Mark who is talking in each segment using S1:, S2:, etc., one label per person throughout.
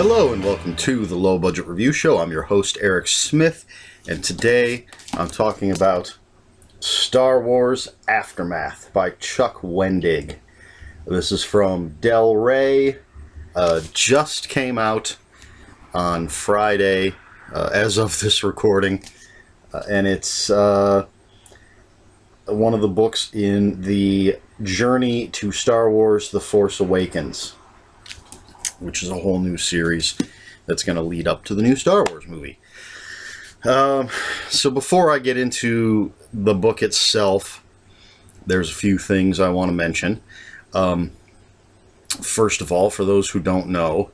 S1: Hello and welcome to the Low Budget Review Show. I'm your host Eric Smith, and today I'm talking about Star Wars Aftermath by Chuck Wendig. This is from Del Rey, just came out on Friday as of this recording, and it's one of the books in the Journey to Star Wars The Force Awakens, which is a whole new series that's going to lead up to the new Star Wars movie. So before I get into the book itself, there's a few things I want to mention. First of all, for those who don't know,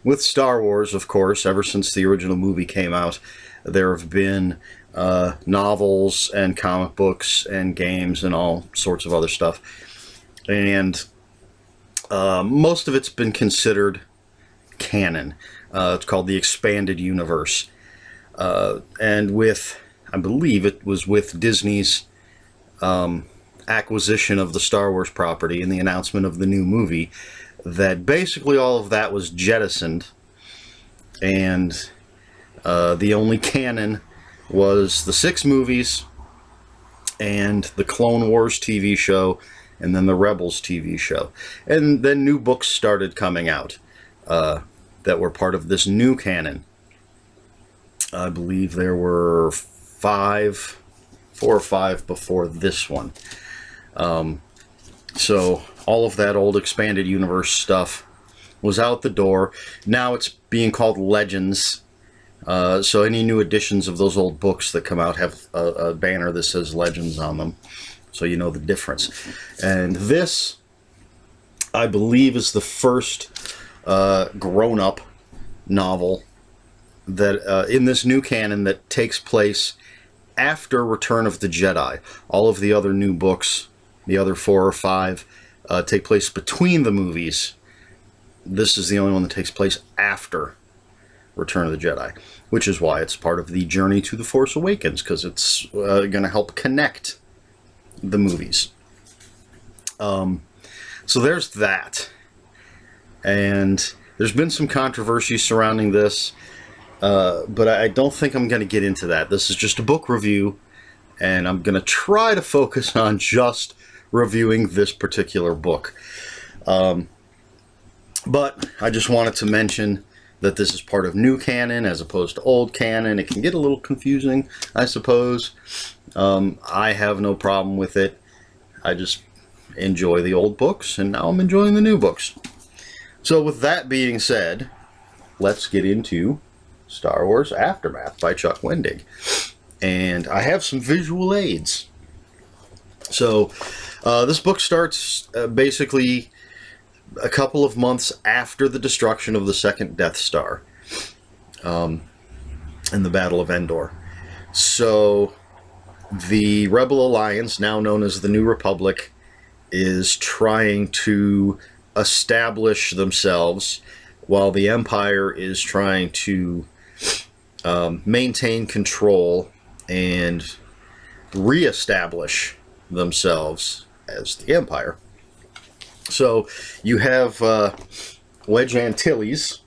S1: with Star Wars, of course, ever since the original movie came out, there have been novels and comic books and games and all sorts of other stuff. And most of it's been considered canon. It's called the Expanded Universe. And with, I believe it was with Disney's acquisition of the Star Wars property and the announcement of the new movie, that basically all of that was jettisoned. And the only canon was the 6 movies and the Clone Wars TV show, and then the Rebels TV show. And then new books started coming out that were part of this new canon. I believe there were 4 or 5 before this one. So all of that old Expanded Universe stuff was out the door. Now it's being called Legends. So any new editions of those old books that come out have a banner that says Legends on them, so you know the difference. And this, I believe, is the first grown-up novel that in this new canon that takes place after Return of the Jedi. All of the other new books, the other 4 or 5, take place between the movies. This is the only one that takes place after Return of the Jedi, which is why it's part of the Journey to the Force Awakens, because it's going to help connect the movies. So there's that. And there's been some controversy surrounding this, but I don't think I'm going to get into that. This is just a book review, and I'm going to try to focus on just reviewing this particular book. But I just wanted to mention that this is part of new canon as opposed to old canon. It can get a little confusing, I suppose. I have no problem with it. I just enjoy the old books, and now I'm enjoying the new books. So with that being said, let's get into Star Wars Aftermath by Chuck Wendig. And I have some visual aids. So this book starts basically a couple of months after the destruction of the second Death Star in the Battle of Endor. So the Rebel Alliance, now known as the New Republic, is trying to establish themselves, while the Empire is trying to maintain control and reestablish themselves as the Empire. So you have Wedge Antilles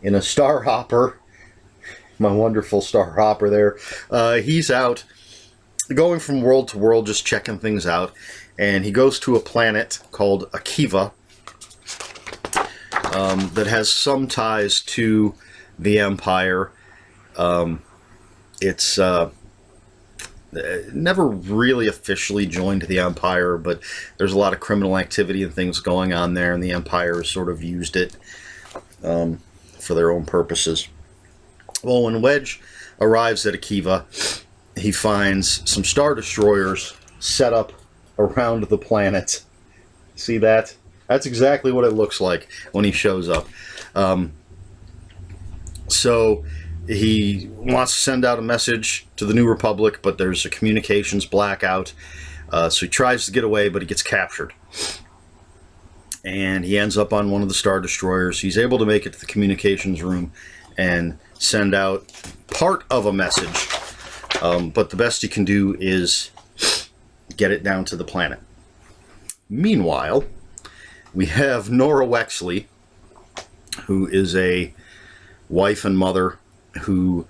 S1: in a Star Hopper, my wonderful Star Hopper there. He's out going from world to world, just checking things out, and he goes to a planet called Akiva that has some ties to the Empire. It's never really officially joined the Empire, but there's a lot of criminal activity and things going on there, and the Empire has sort of used it for their own purposes. Well, when Wedge arrives at Akiva, he finds some Star Destroyers set up around the planet. See that? That's exactly what it looks like when he shows up. So he wants to send out a message to the New Republic, but there's a communications blackout. So he tries to get away, but he gets captured. And he ends up on one of the Star Destroyers. He's able to make it to the communications room and send out part of a message. But the best he can do is get it down to the planet. Meanwhile, we have Nora Wexley, who is a wife and mother who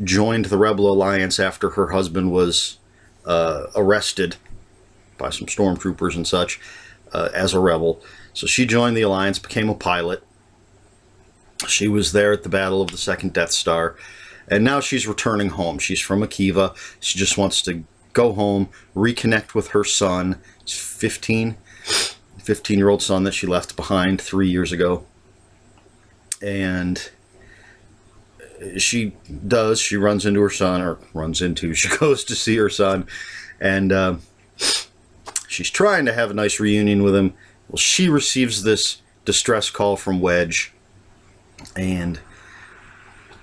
S1: joined the Rebel Alliance after her husband was arrested by some stormtroopers and such as a rebel. So she joined the Alliance, became a pilot. She was there at the Battle of the Second Death Star, and now she's returning home. She's from Akiva. She just wants to go home, reconnect with her son. He's 15-year-old son that she left behind 3 years ago. And she runs into her son, she goes to see her son, and she's trying to have a nice reunion with him. Well, she receives this distress call from Wedge and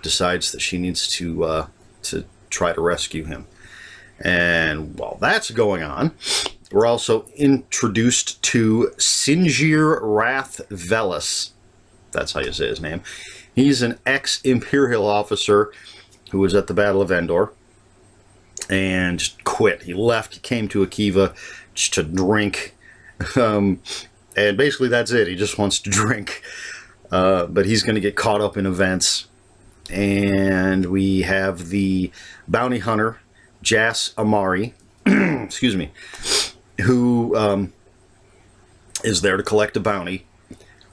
S1: decides that she needs to try to rescue him. And while that's going on, we're also introduced to Sinjir Wrath Velis. That's how you say his name. He's an ex-Imperial officer who was at the Battle of Endor and just quit. He left. He came to Akiva just to drink. And basically that's it. He just wants to drink. But he's going to get caught up in events. And we have the bounty hunter, Jas Amari, excuse me, who is there to collect a bounty.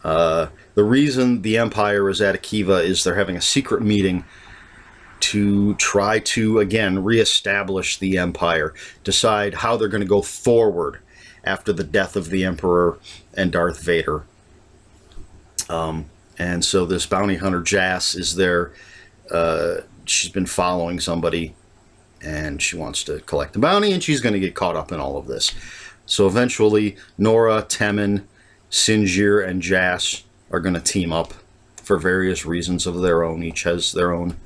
S1: The reason the Empire is at Akiva is they're having a secret meeting to try to, again, reestablish the Empire, decide how they're going to go forward after the death of the Emperor and Darth Vader. And so this bounty hunter, Jas, is there. She's been following somebody, and she wants to collect the bounty, and she's going to get caught up in all of this. So eventually, Nora, Temmin, Sinjir, and Jas are going to team up for various reasons of their own. Each has their own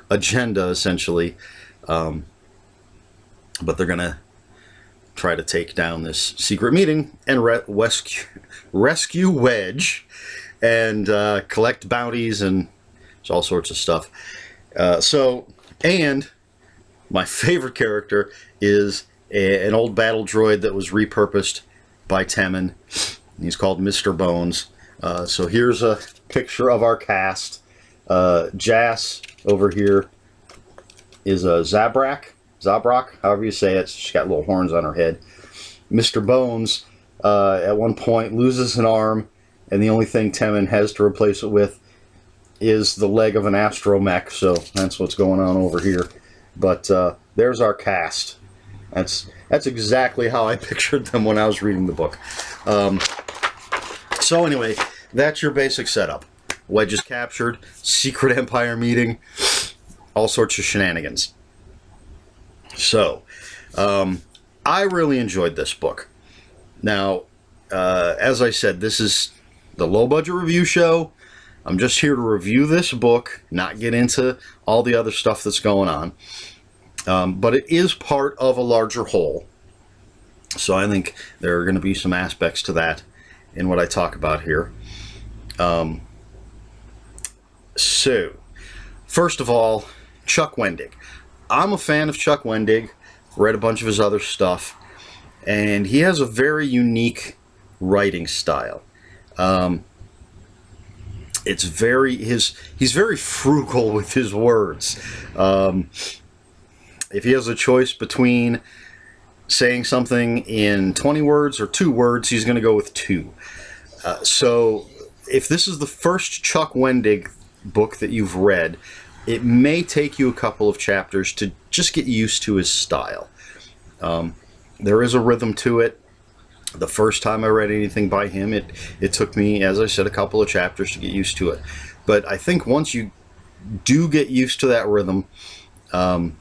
S1: agenda, essentially. But they're going to try to take down this secret meeting and rescue Wedge and collect bounties and all sorts of stuff. And my favorite character is an old battle droid that was repurposed by Temmin. He's called Mr. Bones. So here's a picture of our cast. Jas over here is a Zabrak, however you say it. She's got little horns on her head. Mr. Bones, at one point, loses an arm, and the only thing Temmin has to replace it with is the leg of an astromech. So that's what's going on over here. But there's our cast. That's exactly how I pictured them when I was reading the book. So anyway, that's your basic setup. Wedge is captured, secret Empire meeting, all sorts of shenanigans. So, I really enjoyed this book. Now, as I said, this is the low-budget review show. I'm just here to review this book, not get into all the other stuff that's going on. But it is part of a larger whole. So I think there are going to be some aspects to that in what I talk about here. So, first of all, Chuck Wendig. I'm a fan of Chuck Wendig, read a bunch of his other stuff, and he has a very unique writing style. He's very frugal with his words. If he has a choice between saying something in 20 words or 2 words, he's going to go with 2. So if this is the first Chuck Wendig book that you've read, it may take you a couple of chapters to just get used to his style. There is a rhythm to it. The first time I read anything by him, it took me, as I said, a couple of chapters to get used to it. But I think once you do get used to that rhythm, you're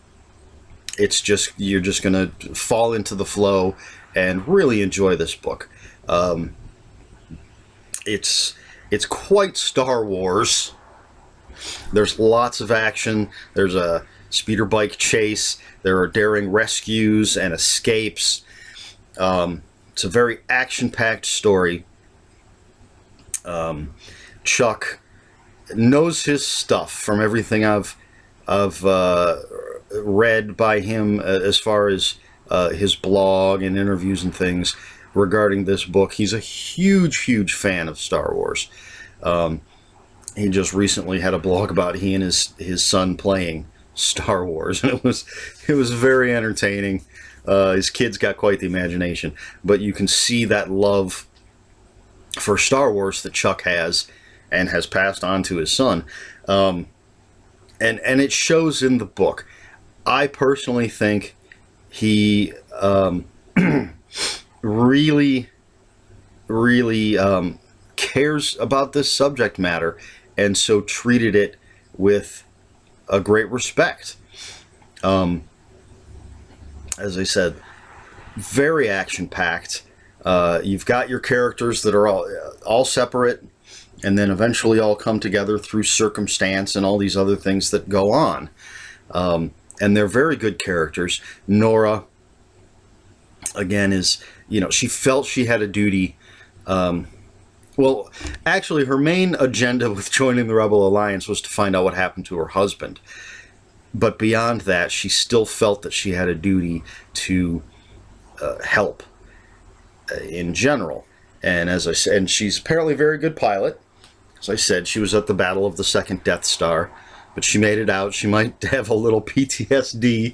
S1: just going to fall into the flow and really enjoy this book. It's quite Star Wars. There's lots of action. There's a speeder bike chase. There are daring rescues and escapes. It's a very action-packed story. Chuck knows his stuff from everything I've read by him as far as his blog and interviews and things regarding this book. He's a huge fan of Star Wars. he just recently had a blog about he and his son playing Star Wars, and it was very entertaining. His kid's got quite the imagination, but you can see that love for Star Wars that Chuck has and has passed on to his son, and it shows in the book. I personally think he really cares about this subject matter, and so treated it with a great respect. As I said, very action-packed. You've got your characters that are all separate, and then eventually all come together through circumstance and all these other things that go on. And they're very good characters. Nora, again, is, she felt she had a duty. Well, actually, her main agenda with joining the Rebel Alliance was to find out what happened to her husband. But beyond that, she still felt that she had a duty to help in general. And as I said, and she's apparently a very good pilot. As I said, she was at the Battle of the Second Death Star, but she made it out. She might have a little PTSD.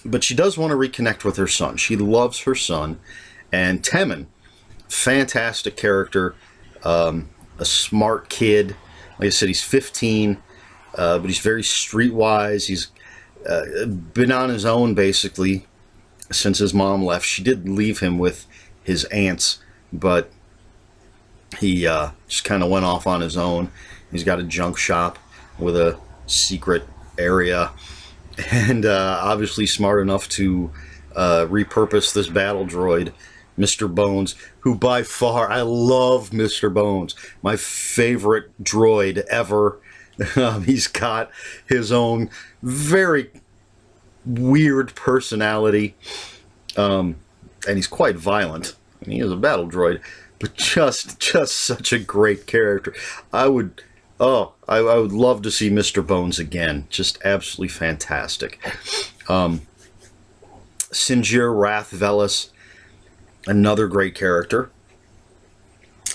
S1: But she does want to reconnect with her son. She loves her son. And Temmin, fantastic character, a smart kid. Like I said, he's 15, but he's very streetwise. He's been on his own, basically, since his mom left. She did leave him with his aunts, but he just kind of went off on his own. He's got a junk shop with a secret area, and obviously smart enough to repurpose this battle droid, Mr. Bones, who by far, I love Mr. Bones, my favorite droid ever. He's got his own very weird personality, and he's quite violent. I mean, he is a battle droid, but just such a great character. I would love to see Mr. Bones again. Just absolutely fantastic. Sinjir Wrath Velis, another great character.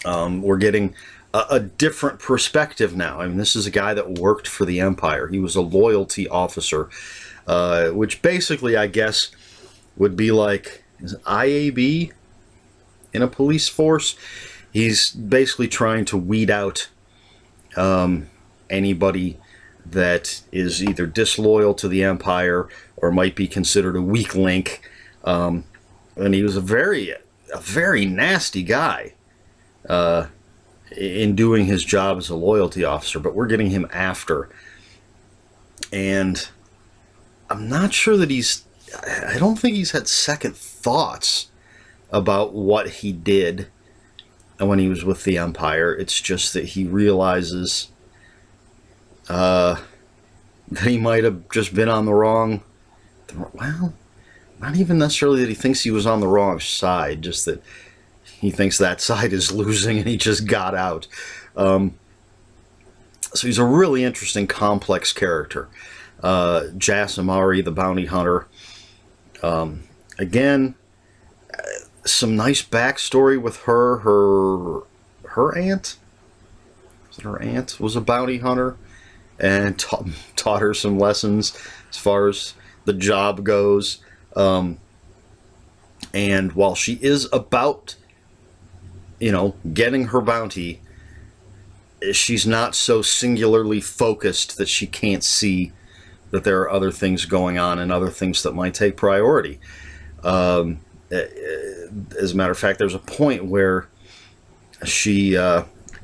S1: We're getting a different perspective now. I mean, this is a guy that worked for the Empire. He was a loyalty officer, which basically, I guess, would be like IAB in a police force. He's basically trying to weed out anybody that is either disloyal to the Empire or might be considered a weak link. And he was a very nasty guy in doing his job as a loyalty officer, but we're getting him after. And I'm not sure that I don't think he's had second thoughts about what he did when he was with the Empire. It's just that he realizes that he might have just been on the wrong, well, not even necessarily that he thinks he was on the wrong side, just that he thinks that side is losing and he just got out. So he's a really interesting, complex character. Jas Amari, the bounty hunter. Again, some nice backstory with her. Her aunt? Was it her aunt? Was a bounty hunter and taught her some lessons as far as the job goes. And while she is about, getting her bounty, she's not so singularly focused that she can't see that there are other things going on and other things that might take priority. As a matter of fact, there's a point where she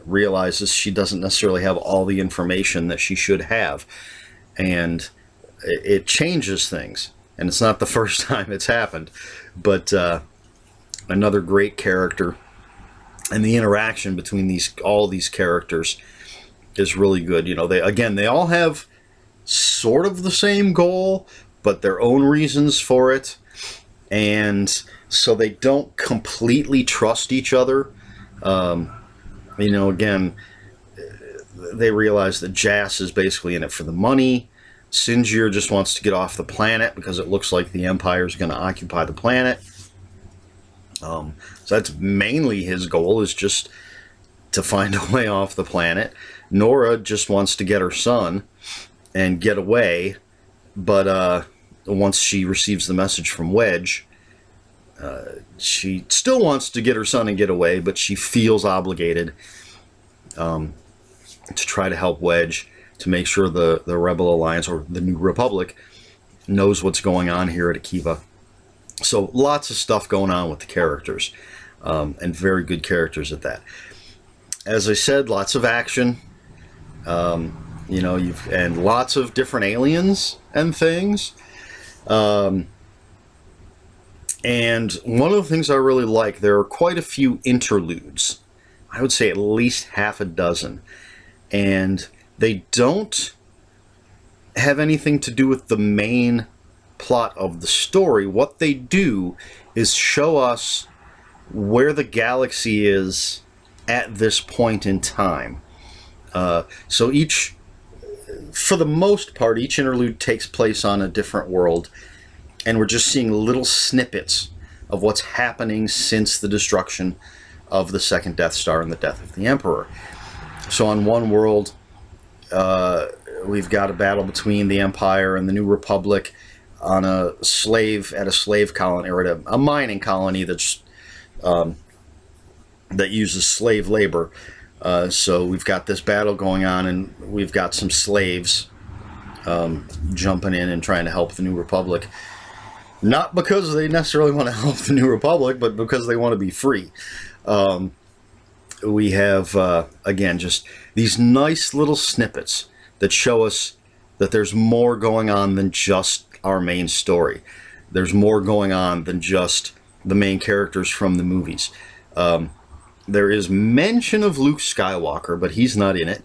S1: realizes she doesn't necessarily have all the information that she should have, and it changes things. And it's not the first time it's happened, but another great character, and the interaction between all these characters is really good. They all have sort of the same goal, but their own reasons for it, and so they don't completely trust each other. Again, they realize that Jas is basically in it for the money. Sinjir just wants to get off the planet because it looks like the Empire is going to occupy the planet. So that's mainly his goal, is just to find a way off the planet. Nora just wants to get her son and get away, but once she receives the message from Wedge, she still wants to get her son and get away, but she feels obligated to try to help Wedge, to make sure the Rebel Alliance, or the New Republic, knows what's going on here at Akiva. So lots of stuff going on with the characters, and very good characters at that. As I said, lots of action, you know, and lots of different aliens and things. And one of the things I really like, there are quite a few interludes. I would say at least half a dozen. And they don't have anything to do with the main plot of the story. What they do is show us where the galaxy is at this point in time. So for the most part, each interlude takes place on a different world, and we're just seeing little snippets of what's happening since the destruction of the second Death Star and the death of the Emperor. So on one world, we've got a battle between the Empire and the New Republic on a slave colony, or at a mining colony that's that uses slave labor. So we've got this battle going on, and we've got some slaves jumping in and trying to help the New Republic. Not because they necessarily want to help the New Republic, but because they want to be free. We have, again, just these nice little snippets that show us that there's more going on than just our main story. There's more going on than just the main characters from the movies. There is mention of Luke Skywalker, but he's not in it.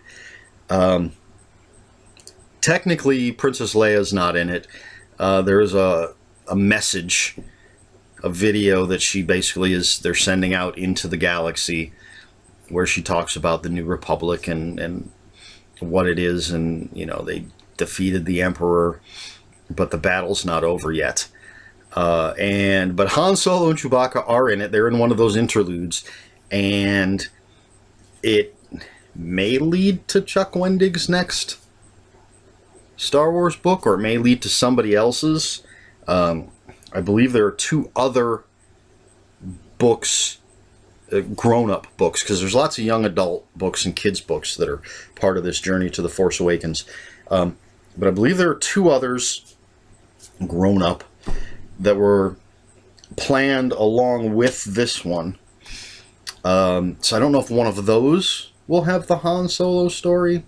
S1: Technically, Princess Leia's not in it. There is a message, a video that she basically they're sending out into the galaxy, where she talks about the New Republic and what it is, and, you know, they defeated the Emperor, but the battle's not over yet. But Han Solo and Chewbacca are in it. They're in one of those interludes, and it may lead to Chuck Wendig's next Star Wars book, or it may lead to somebody else's. I believe there are 2 other books, grown-up books, because there's lots of young adult books and kids books that are part of this journey to The Force Awakens. But I believe there are 2 others, grown-up, that were planned along with this one. So I don't know if one of those will have the Han Solo story.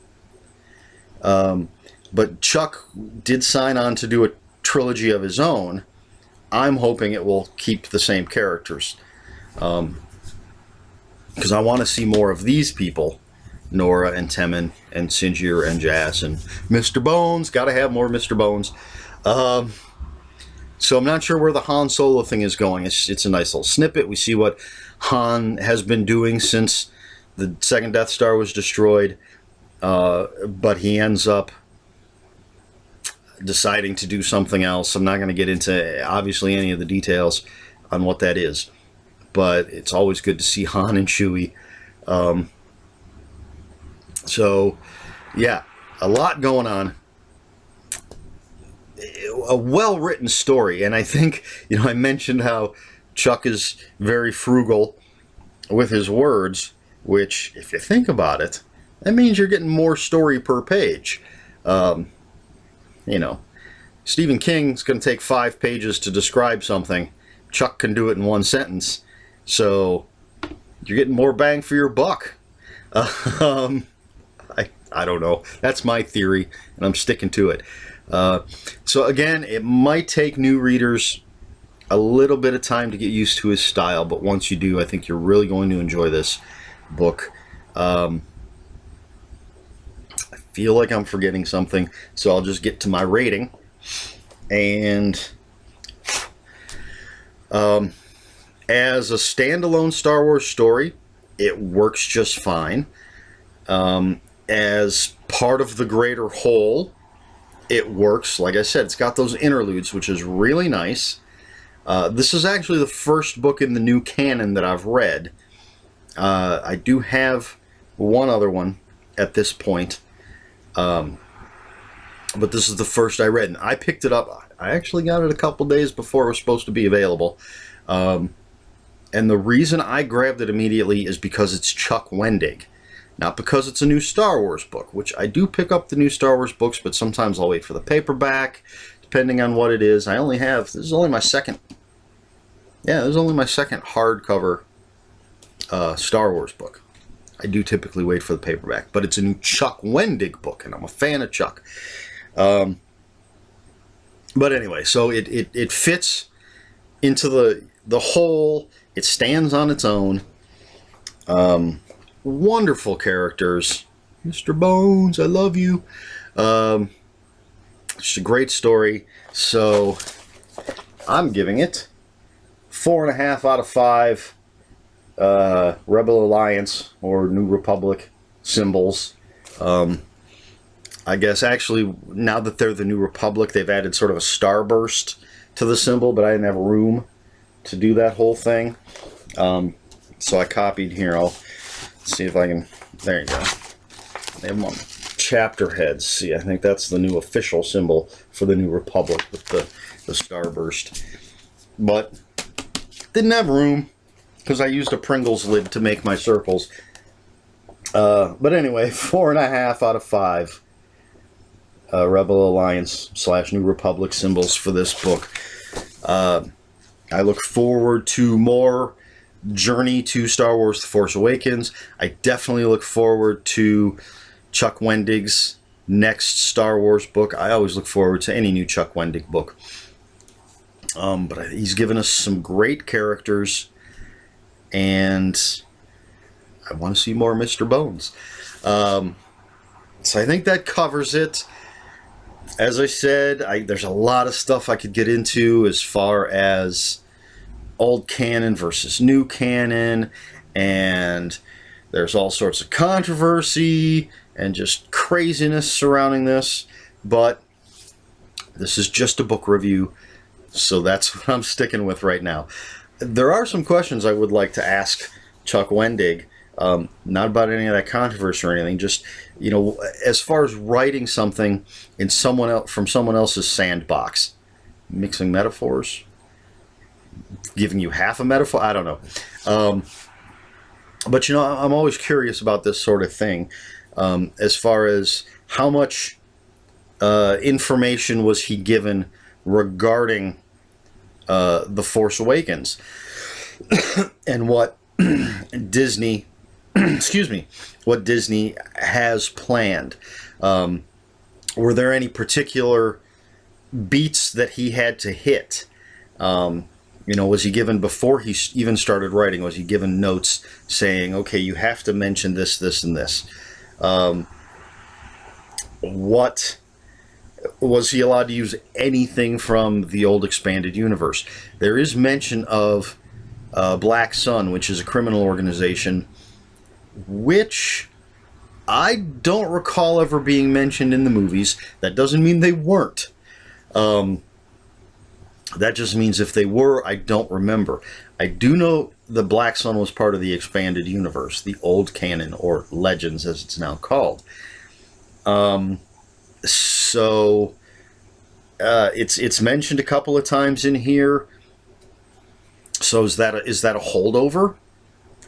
S1: But Chuck did sign on to do a trilogy of his own. I'm hoping it will keep the same characters. Because I want to see more of these people. Nora and Temmin and Sinjir and Jas and Mr. Bones. Got to have more Mr. Bones. So I'm not sure where the Han Solo thing is going. It's a nice little snippet. We see what Han has been doing since the second Death Star was destroyed. But he ends up deciding to do something else. I'm not going to get into, obviously, any of the details on what that is. But it's always good to see Han and Chewie. So, yeah, a lot going on. A well-written story, and I think, you know, I mentioned how Chuck is very frugal with his words, which, if you think about it, that means you're getting more story per page. You know, Stephen King's going to take 5 pages to describe something. Chuck can do it in 1 sentence, so you're getting more bang for your buck. I don't know. That's my theory, and I'm sticking to it. So again, it might take new readers a little bit of time to get used to his style, but once you do, I think you're really going to enjoy this book. I feel like I'm forgetting something, so I'll just get to my rating. And as a standalone Star Wars story, it works just fine. As part of the greater whole, it works. Like I said, it's got those interludes, which is really nice. This is actually the first book in the new canon that I've read. I do have one other one at this point. But this is the first I read, and I picked it up. I actually got it a couple days before it was supposed to be available. And the reason I grabbed it immediately is because it's Chuck Wendig. Not because it's a new Star Wars book, which I do pick up the new Star Wars books, but sometimes I'll wait for the paperback, depending on what it is. This is only my second, this is only my second hardcover Star Wars book. I do typically wait for the paperback, but it's a new Chuck Wendig book, and I'm a fan of Chuck. But anyway, so it fits into the whole. It stands on its own. Wonderful characters. Mr. Bones, I love you. It's a great story. So I'm giving it 4.5 out of 5 Rebel Alliance or New Republic symbols. I guess actually now that they're the New Republic, they've added sort of a starburst to the symbol, but I didn't have room to do that whole thing. So I copied here. I'll see if I can. There you go. They have them on chapter heads. See, I think that's the new official symbol for the New Republic with the starburst. But didn't have room because I used a Pringles lid to make my circles. But anyway, 4.5 out of 5 Rebel Alliance / New Republic symbols for this book. I look forward to more Journey to Star Wars The Force Awakens. I definitely look forward to Chuck Wendig's next Star Wars book. I always look forward to any new Chuck Wendig book. But he's given us some great characters, and I want to see more Mr. Bones. So I think that covers it. As I said, there's a lot of stuff I could get into as far as old canon versus new canon, and there's all sorts of controversy and just craziness surrounding this, but this is just a book review, so that's what I'm sticking with right now. There are some questions I would like to ask Chuck Wendig, not about any of that controversy or anything, just, you know, as far as writing something in from someone else's sandbox, mixing metaphors, giving you half a metaphor, I don't know. But, you know, I'm always curious about this sort of thing, as far as how much information was he given regarding The Force Awakens and what Disney, excuse me, what Disney has planned. Were there any particular beats that he had to hit? You know, was he given, before he even started writing, was he given notes saying, okay, you have to mention this, this, and this? What was he allowed to use anything from the old expanded universe? There is mention of Black Sun, which is a criminal organization, which I don't recall ever being mentioned in the movies. That doesn't mean they weren't. That just means if they were, I don't remember. I do know the Black Sun was part of the expanded universe, the old canon, or Legends as it's now called. So it's mentioned a couple of times in here. So is that a holdover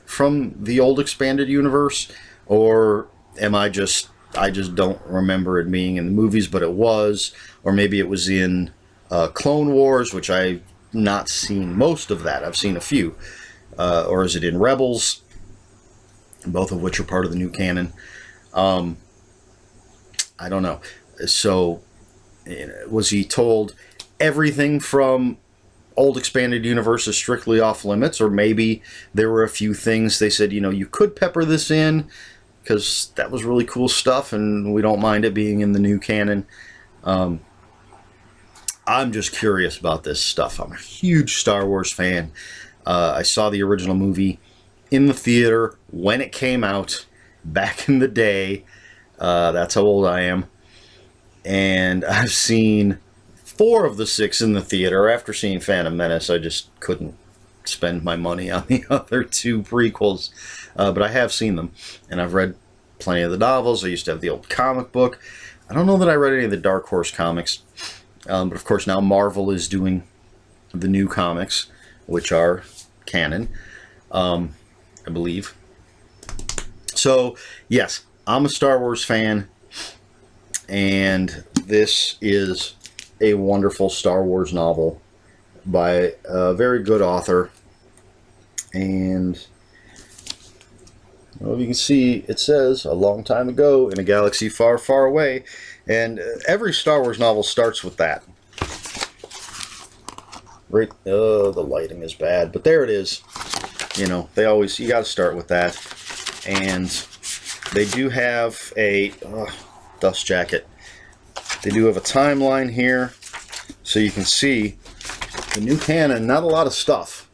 S1: from the old expanded universe, or am I just don't remember it being in the movies, but it was, or maybe it was in Clone Wars, which I've not seen most of that. I've seen a few. Or is it in Rebels, both of which are part of the new canon? I don't know. So was he told everything from old expanded universe is strictly off limits, or maybe there were a few things they said, you know, you could pepper this in because that was really cool stuff and we don't mind it being in the new canon? I'm just curious about this stuff. I'm a huge Star Wars fan. I saw the original movie in the theater when it came out back in the day. That's how old I am. And I've seen 4 of the 6 in the theater. After seeing Phantom Menace, I just couldn't spend my money on the other two prequels, but I have seen them, and I've read plenty of the novels. I used to have the old comic book. I don't know that I read any of the Dark Horse comics, but of course now Marvel is doing the new comics, which are canon, I believe. So, yes, I'm a Star Wars fan, and this is a wonderful Star Wars novel by a very good author. And well, you can see it says a long time ago in a galaxy far, far away, and every Star Wars novel starts with that. Right? Oh, the lighting is bad, but there it is. You know, you got to start with that. And they do have a dust jacket. They do have a timeline here, so you can see the new canon. Not a lot of stuff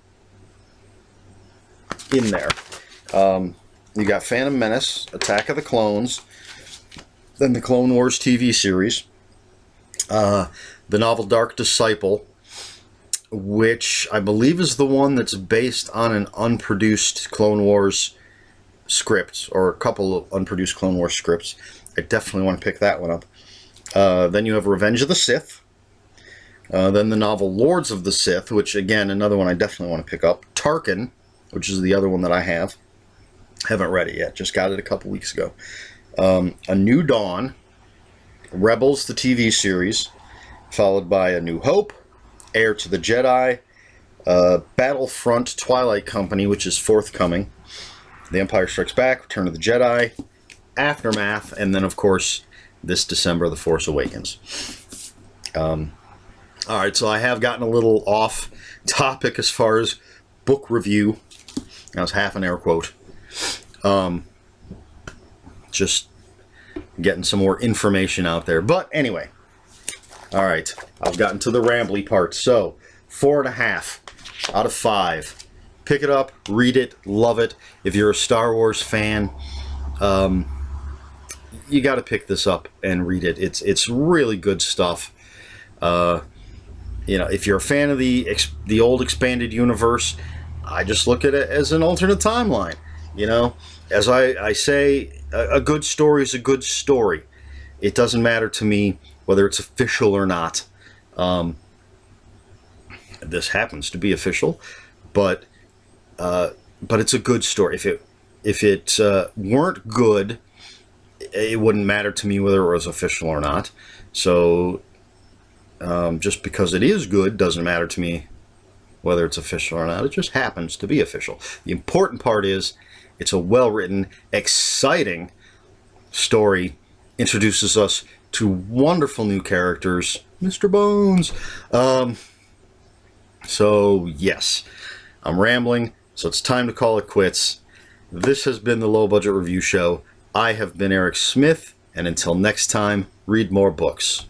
S1: in there. You got Phantom Menace, Attack of the Clones, then the Clone Wars TV series, the novel Dark Disciple, which I believe is the one that's based on an unproduced Clone Wars script, or a couple of unproduced Clone Wars scripts. I definitely want to pick that one up. Then you have Revenge of the Sith. Then the novel Lords of the Sith, which again, another one I definitely want to pick up. Tarkin, which is the other one that I have. Haven't read it yet, just got it a couple weeks ago. A New Dawn, Rebels, the TV series, followed by A New Hope, Heir to the Jedi, Battlefront Twilight Company, which is forthcoming, The Empire Strikes Back, Return of the Jedi, Aftermath, and then, of course, this December, The Force Awakens. Alright, so I have gotten a little off topic as far as book review. That was half an air quote. Just getting some more information out there. But anyway, alright, I've gotten to the rambly part. So, 4.5 out of 5. Pick it up, read it, love it. If you're a Star Wars fan, you got to pick this up and read it. It's really good stuff. You know, if you're a fan of the old expanded universe, I just look at it as an alternate timeline. You know, as I say, a good story is a good story. It doesn't matter to me whether it's official or not. This happens to be official, but it's a good story. If it weren't good, it wouldn't matter to me whether it was official or not. So just because it is good doesn't matter to me whether it's official or not. It just happens to be official. The important part is it's a well-written, exciting story. Introduces us to wonderful new characters. Mr. Bones. So, yes. I'm rambling, so it's time to call it quits. This has been the Low Budget Review Show. I have been Eric Smith, and until next time, read more books.